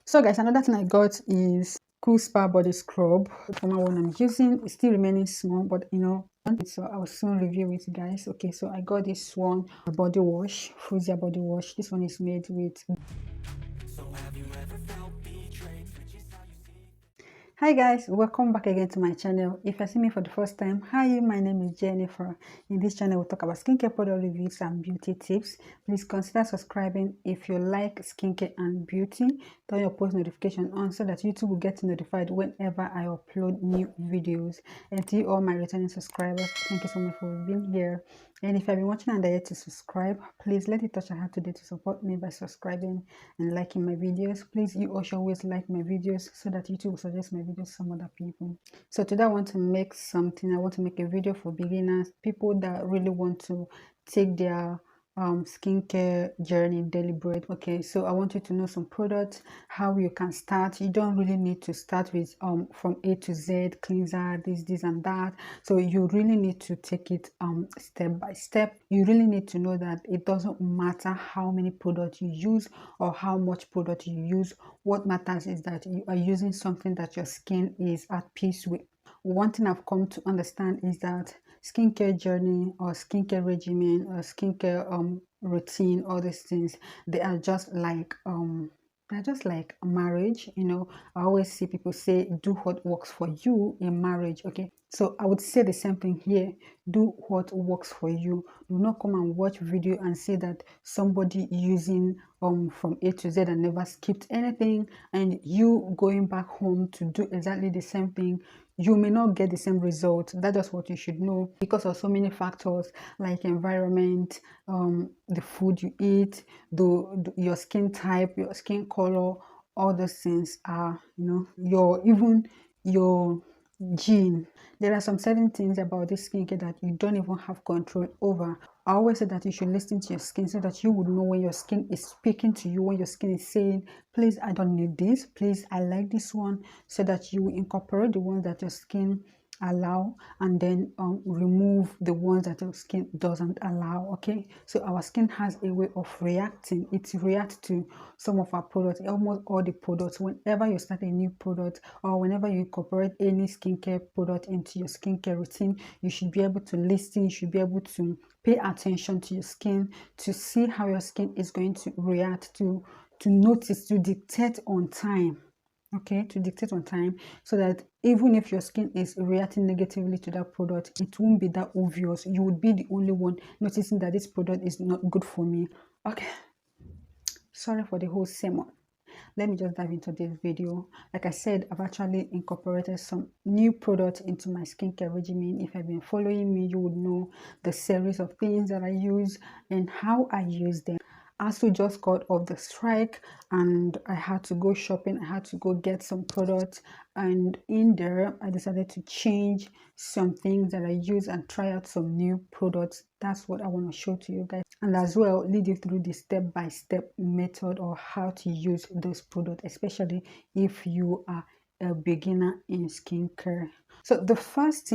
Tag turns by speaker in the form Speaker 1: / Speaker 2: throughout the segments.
Speaker 1: So guys, another thing I got is Cool Spa body scrub. The former one I'm using is still remaining small, but you know, so I'll soon review it, guys. Okay, so I got this one, a body wash, Fruisia body wash. This one is made with. So have you ever felt betrayed? Hi guys, welcome back again to my channel. If you see me for the first time, hi, my name is Jennifer. In this channel we'll talk about skincare product reviews and beauty tips. Please consider subscribing if you like skincare and beauty. Turn your post notification on so that YouTube will get notified whenever I upload new videos. And to all my returning subscribers, thank you so much for being here. And if you've been watching and yet to subscribe, please let it touch a heart today to support me by subscribing and liking my videos. Please, you also always like my videos so that YouTube will suggest my videos to some other people. So today I want to make something. I want to make a video for beginners, people that really want to take their skincare journey deliberate. Okay, so I want you to know some products, how you can start. You don't really need to start with from A to Z, cleanser, this and that. So you really need to take it step by step. You really need to know that it doesn't matter how many products you use or how much product you use. What matters is that you are using something that your skin is at peace with. One thing I've come to understand is that skincare journey or skincare regimen or skincare routine, all these things, they are just like they're just like marriage. You know, I always see people say do what works for you in marriage. Okay, so I would say the same thing here. Do what works for you. Do not come and watch video and say that somebody using from A to Z and never skipped anything, and you going back home to do exactly the same thing, you may not get the same result. That's just what you should know, because of so many factors like environment, the food you eat, your skin type, your skin color. All those things are, you know, your gene. There are some certain things about this skincare that you don't even have control over. I always say that you should listen to your skin so that you would know when your skin is speaking to you, when your skin is saying, please, I don't need this, please, I like this one, so that you incorporate the ones that your skin allow, and then remove the ones that your skin doesn't allow. Okay, so our skin has a way of reacting. It reacts to some of our products, almost all the products. Whenever you start a new product or whenever you incorporate any skincare product into your skincare routine, you should be able to listen, you should be able to pay attention to your skin to see how your skin is going to react, to notice, to dictate on time. Okay, to dictate on time, so that even if your skin is reacting negatively to that product, it won't be that obvious. You would be the only one noticing that this product is not good for me. Okay, sorry for the whole sermon. Let me just dive into this video. Like I said, I've actually incorporated some new products into my skincare regimen. If you've been following me, you would know the series of things that I use and how I use them. I also just got off the strike and I had to go shopping. I had to go get some products, and in there I decided to change some things that I use and try out some new products. That's what I want to show to you guys, and as well lead you through the step-by-step method or how to use those products, especially if you are a beginner in skincare. So the first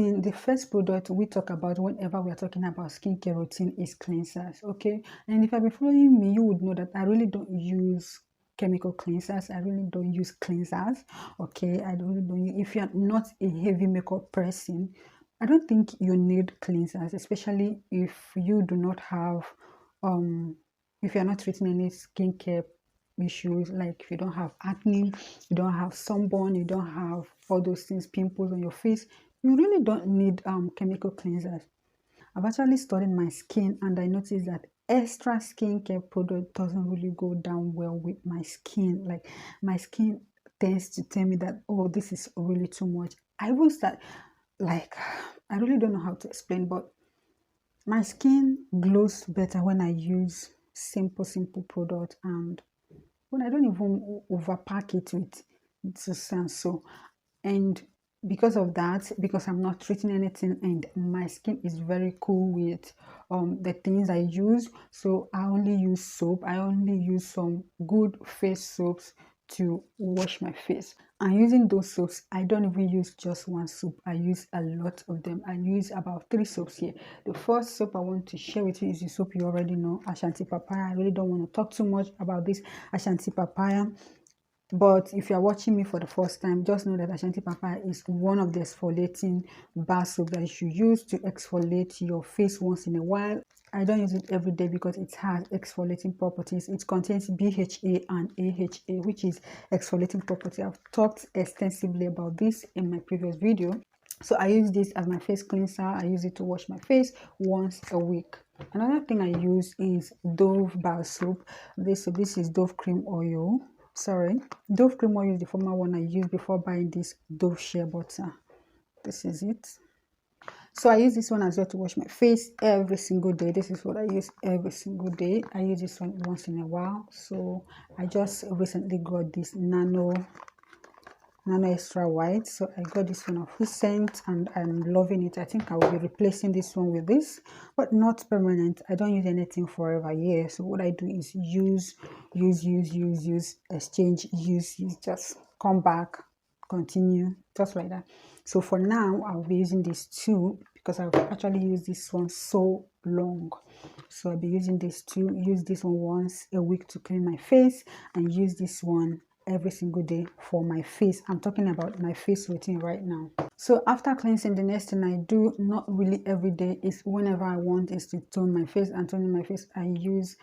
Speaker 1: product we talk about whenever we are talking about skincare routine is cleansers. Okay, and if you've been following me, you would know that I really don't use chemical cleansers. I really don't use cleansers. Okay, I really don't use, if you're not a heavy makeup person, I don't think you need cleansers, especially if you do not have if you're not treating any skincare issues, like if you don't have acne, you don't have sunburn, you don't have all those things, pimples on your face, you really don't need chemical cleansers. I've actually studied my skin and I noticed that extra skincare product doesn't really go down well with my skin. Like my skin tends to tell me that, oh, this is really too much. I will start, like, I really don't know how to explain, but my skin glows better when I use simple product, and when I don't even overpack it with this and so. And because of that, because I'm not treating anything and my skin is very cool with the things I use, so I only use soap. I only use some good face soaps to wash my face. And using those soaps, I don't even use just one soap. I use a lot of them. I use about 3 soaps here. The first soap I want to share with you is the soap you already know, Ashanti Papaya. I really don't want to talk too much about this Ashanti Papaya. But if you are watching me for the first time, just know that Ashanti Papa is one of the exfoliating bar soap that you should use to exfoliate your face once in a while. I don't use it every day because it has exfoliating properties. It contains BHA and AHA, which is exfoliating property. I've talked extensively about this in my previous video. So I use this as my face cleanser. I use it to wash my face once a week. Another thing I use is Dove bar soap. This is Dove cream oil. Sorry, Dove cream oil is the former one I used before buying this Dove shea butter. This is it. So I use this one as well to wash my face every single day. This is what I use every single day. I use this one once in a while. So I just recently got this nano extra white. So I got this one of scent and I'm loving it. I think I will be replacing this one with this, but not permanent. I don't use anything forever. Yeah, so what I do is use, exchange, use, just come back, continue, just like that. So for now I'll be using these two because I've actually used this one so long. So I'll be using this two. Use this one once a week to clean my face and use this one every single day for my face. I'm talking about my face routine right now. So after cleansing, the next thing I do, not really every day, is whenever I want is to tone my face. And toning my face, I use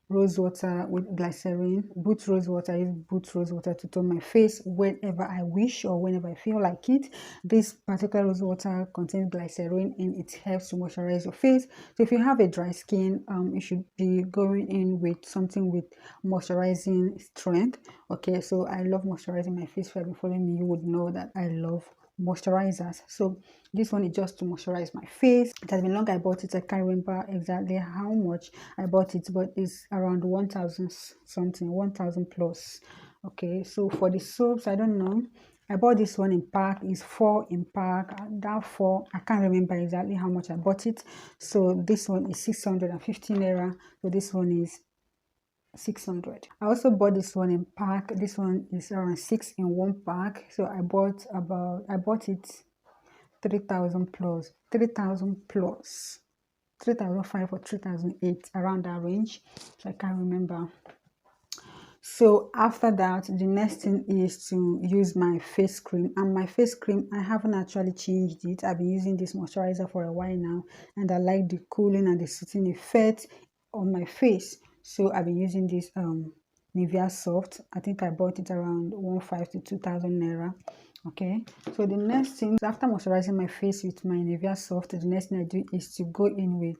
Speaker 1: rose water with glycerin, boot rose water. I use boot rose water to tone my face whenever I wish or whenever I feel like it. This particular rose water contains glycerin and it helps to moisturize your face. So if you have a dry skin, you should be going in with something with moisturizing strength. Okay, so I love moisturizing my face. If you have been following me, you would know that I love moisturizers. So this one is just to moisturize my face. It has been long I bought it. I can't remember exactly how much I bought it, but it's around 1,000 something, 1,000 plus. Okay, so for the soaps, I don't know, I bought this one in pack. It's 4 in pack. That 4, I can't remember exactly how much I bought it. So this one is 650 naira. So this one is 600. I also bought this one in pack. This one is around 6 in 1 pack. So I bought it 3,000 plus, 3,000 plus, 3,005 or 3,008, around that range. So I can't remember. So after that, the next thing is to use my face cream. And my face cream, I haven't actually changed it. I've been using this moisturizer for a while now, and I like the cooling and the soothing effect on my face. So I've been using this Nivea Soft. I think I bought it around 1,500 to 2,000 naira. Okay, so the next thing, after moisturizing my face with my Nivea Soft, the next thing I do is to go in with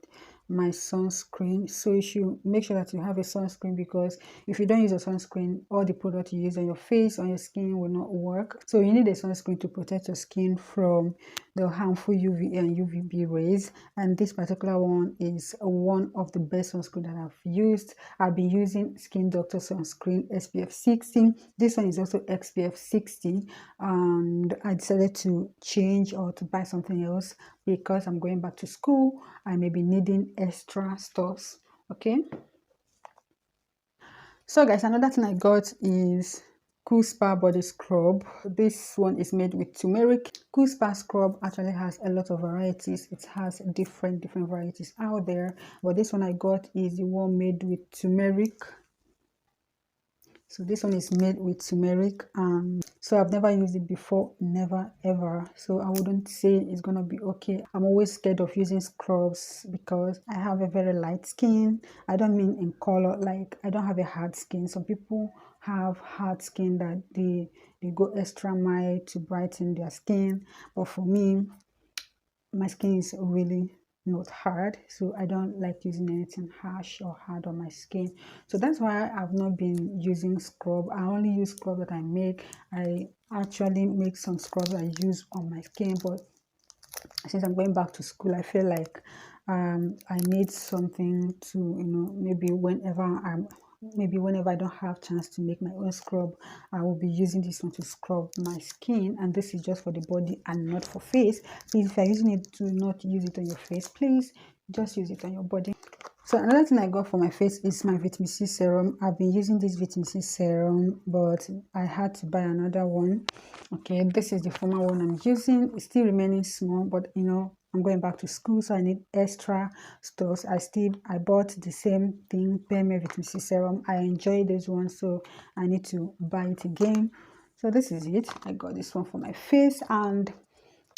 Speaker 1: my sunscreen. So you should make sure that you have a sunscreen, because if you don't use a sunscreen, all the product you use on your face, on your skin, will not work. So you need a sunscreen to protect your skin from the harmful UV and UVB rays, and this particular one is one of the best sunscreen that I've used. I've been using Skin Doctor sunscreen SPF 60. This one is also SPF 60, and I decided to change or to buy something else because I'm going back to school. I may be needing extra stuffs. Okay, so guys, another thing I got is Cool Spa body scrub. This one is made with turmeric. Cool Spa scrub actually has a lot of varieties. It has different varieties out there, but this one I got is the one made with turmeric. So this one is made with turmeric, so I've never used it before, never ever. So I wouldn't say it's gonna be okay. I'm always scared of using scrubs because I have a very light skin. I don't mean in color, like I don't have a hard skin. Some people have hard skin that they go extra mile to brighten their skin, but for me, my skin is really not hard, so I don't like using anything harsh or hard on my skin. So that's why I've not been using scrub. I only use scrub that I make. I actually make some scrubs I use on my skin, but since I'm going back to school, I feel like I need something to, maybe whenever I don't have chance to make my own scrub, I will be using this one to scrub my skin. And this is just for the body and not for face. Please, if you're using it, do not use it on your face. Please just use it on your body. So another thing I got for my face is my vitamin C serum. I've been using this vitamin C serum, but I had to buy another one. Okay, this is the former one I'm using. It's still remaining small, but I'm going back to school, so I need extra stuff. I bought the same thing, Premier Vitamin C Serum. I enjoy this one, so I need to buy it again. So this is it. I got this one for my face, and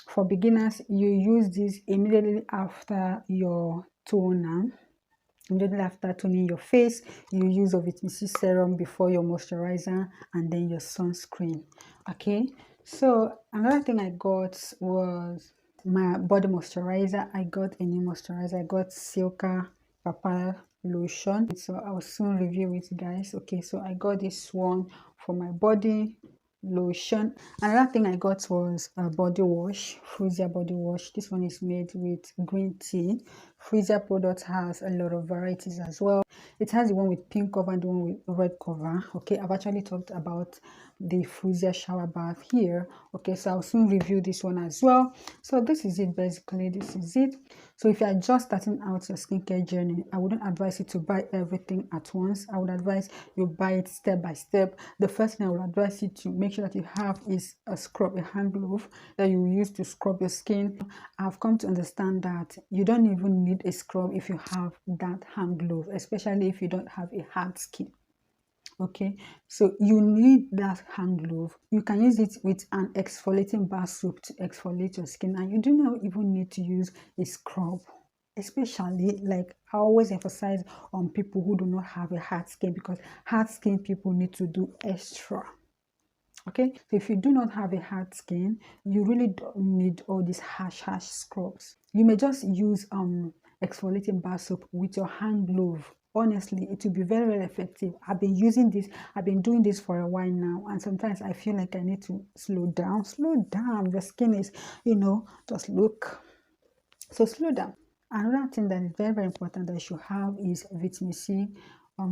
Speaker 1: for beginners, you use this immediately after your toner. Immediately after toning your face, you use a vitamin C serum before your moisturizer and then your sunscreen. Okay, so another thing I got was my body moisturizer. I got a new moisturizer. I got Skincar papaya lotion, so I'll soon review it, guys. Okay, so I got this one for my body lotion. Another thing I got was a body wash, Freezer body wash. This one is made with green tea. Freezer product has a lot of varieties as well. It has the one with pink cover and the one with red cover. Okay, I've actually talked about the Freezer shower bath here. Okay, so I'll soon review this one as well. So this is it, basically. This is it. So if you are just starting out your skincare journey, I wouldn't advise you to buy everything at once. I would advise you buy it step by step. The first thing I would advise you to make sure that you have is a scrub, a hand glove that you use to scrub your skin. I've come to understand that you don't even need a scrub if you have that hand glove, especially if you don't have a hard skin. Okay, so you need that hand glove. You can use it with an exfoliating bar soap to exfoliate your skin, and you do not even need to use a scrub. Especially, like I always emphasize on people who do not have a hard skin, because hard skin people need to do extra. Okay, so if you do not have a hard skin, you really don't need all these harsh scrubs. You may just use exfoliating bar soap with your hand glove. Honestly, it will be very effective. I've been using this, I've been doing this for a while now, and sometimes I feel like I need to slow down. Your skin is, just look. So slow down. Another thing that is very important that you should have is vitamin C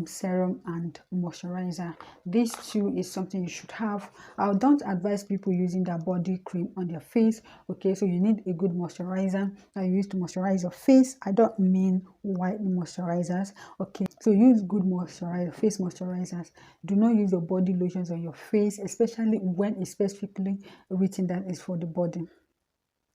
Speaker 1: serum and moisturizer. These two is something you should have. I don't advise people using their body cream on their face. Okay, so you need a good moisturizer that you use to moisturize your face. I don't mean white moisturizers. Okay, so use good moisturizer, face moisturizers. Do not use your body lotions on your face, especially when it's specifically written that it's for the body.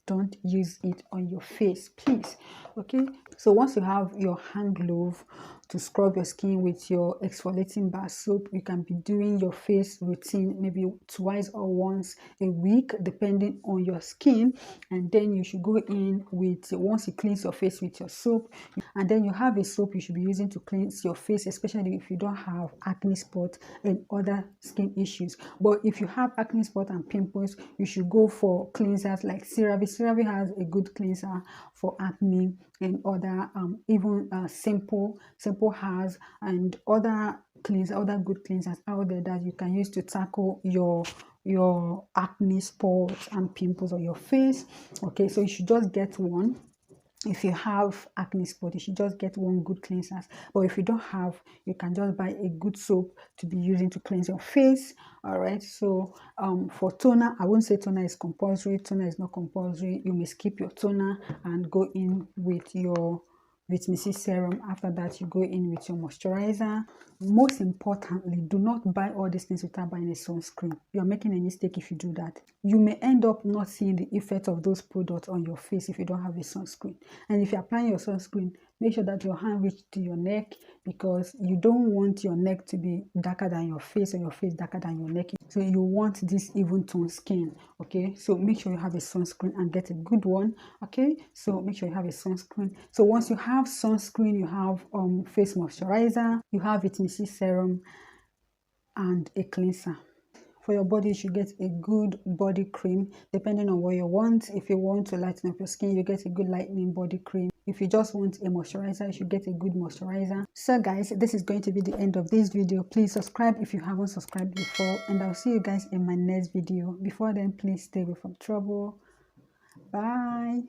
Speaker 1: Don't use it on your face, please. Okay, so once you have your hand glove to scrub your skin with your exfoliating bar soap, you can be doing your face routine maybe twice or once a week depending on your skin. And then you should go in with, once you cleanse your face with your soap, and then you have a soap you should be using to cleanse your face, especially if you don't have acne spot and other skin issues. But if you have acne spot and pimples, you should go for cleansers like CeraVe. CeraVe has a good cleanser for acne, and other even Simple has, and other good cleansers out there that you can use to tackle your acne spots and pimples on your face. Okay, so you should just get one. If you have acne spot, you should just get one good cleanser. But if you don't have, you can just buy a good soap to be using to cleanse your face. All right, so for toner, I won't say toner is compulsory. Toner is not compulsory. You may skip your toner and go in with your vitamin C serum. After that, you go in with your moisturizer. Most importantly, do not buy all these things without buying a sunscreen. You're making a mistake if you do that. You may end up not seeing the effect of those products on your face if you don't have a sunscreen. And if you're applying your sunscreen, make sure that your hand reaches to your neck, because you don't want your neck to be darker than your face or your face darker than your neck. So you want this even tone skin. Okay, so make sure you have a sunscreen and get a good one. Okay, so make sure you have a sunscreen. So once you have sunscreen, you have face moisturizer, you have vitamin C serum and a cleanser. For your body, you should get a good body cream depending on what you want. If you want to lighten up your skin, you get a good lightening body cream. If you just want a moisturizer, you should get a good moisturizer. So guys, this is going to be the end of this video. Please subscribe if you haven't subscribed before, and I'll see you guys in my next video. Before then, please stay away from trouble. Bye.